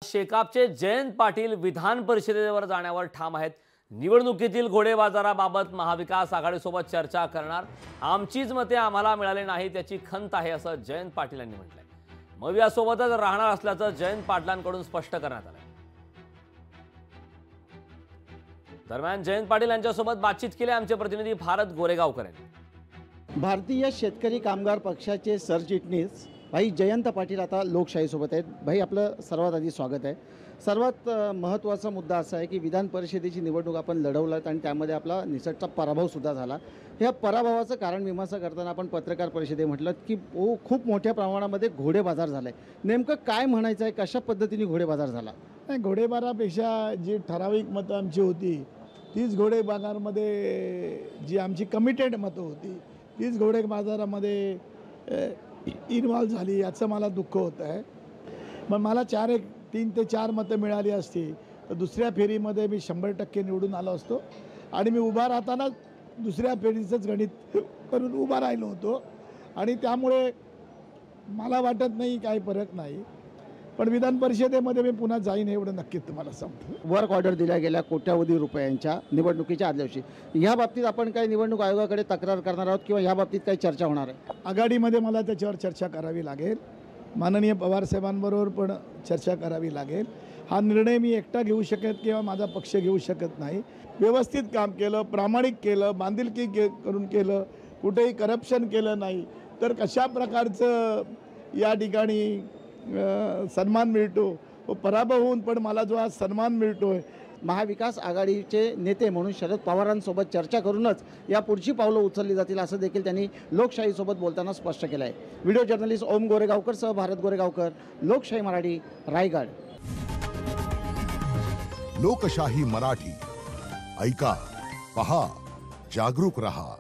शेकापचे जयंत पाटील विधान परिषदेवर जाण्यावर ठाम आहेत। निवडणुकीतील घोडेबाजाराबाबत महाविकास आघाडीसोबत चर्चा करणार। आमचीच मते आम्हाला मिळाले नाही त्याची खंत आहे असं जयंत पाटील यांनी म्हटलंय। मवियासोबतच राहणार असल्याचं जयंत पाटलांकडून स्पष्ट करण्यात आलं। दरम्यान जयंत पाटील यांच्यासोबत बातचीत केली आमचे प्रतिनिधी भारत गोरेगावकर यांनी। भारतीय शेतकरी कामगार पक्षाचे सरचिटणीस भाई जयंत पाटील आता लोकशाहीसोबत आहेत। भाई आपलं सर्वात आधी स्वागत आहे। सर्वात महत्त्वाचा मुद्दा असा आहे की विधान परिषदेची निवडणूक आपण लढवलात आणि त्यामध्ये आपला निसटता पराभव सुद्धा झाला। ह्या पराभवाचं कारण मीमांसा करताना आपण पत्रकार परिषदेत म्हटलं की खूप मोठ्या प्रमाणामध्ये घोडेबाजार झालाय। नेमकं काय म्हणायचं आहे, कशा पद्धतीने घोडेबाजार झाला? नाही, घोडेबाजारापेक्षा जी ठराविक मतं आमची होती तीच घोडेबाजारामध्ये जी आमची कमिटेड मतं होती तीच घोडेबाजारामध्ये इन्व्हॉल्व झाली याचं मला दुःख होतं आहे। मग मला 3 ते 4 मतं मिळाली असती तर दुसऱ्या फेरीमध्ये मी 100% निवडून आलो असतो आणि मी उभा राहताना दुसऱ्या फेरीचंच गणित करून उभा राहिलो होतो आणि त्यामुळे मला वाटत नाही काही फरक नाही। पण विधान परिषदेमध्ये मी पुन्हा जाईन एवढं नक्कीच तुम्हाला सांगतो। वर्क ऑर्डर दिल्या गेल्या कोट्यावधी रुपयांच्या निवडणुकीच्या आदल्या दिवशी ह्या बाबतीत आपण काही निवडणूक आयोगाकडे तक्रार करणार आहोत किंवा ह्या बाबतीत काही चर्चा होणार आहे? आघाडीमध्ये मला त्याच्यावर चर्चा करावी लागेल, माननीय पवार साहेबांबरोबर पण चर्चा करावी लागेल। हा निर्णय मी एकटा घेऊ शकत किंवा माझा पक्ष घेऊ शकत नाही। व्यवस्थित काम केलं, प्रामाणिक केलं, बांधिलकी करून केलं, कुठेही करप्शन केलं नाही तर कशा प्रकारचं या ठिकाणी सन्मान मिळतो व पराभव होऊन पण मला जो आज सन्मान मिळतोय। महाविकास आघाडीचे नेते म्हणून शरद पवारांसोबत चर्चा करूनच या पुढची पावलं उचलली जातील असं देखील त्यांनी लोकशाहीसोबत बोलताना स्पष्ट केलं आहे। व्हिडिओ जर्नलिस्ट ओम गोरेगावकर सह भारत गोरेगावकर, लोकशाही मराठी, रायगड। लोकशाही मराठी ऐका, पहा, जागरूक रहा।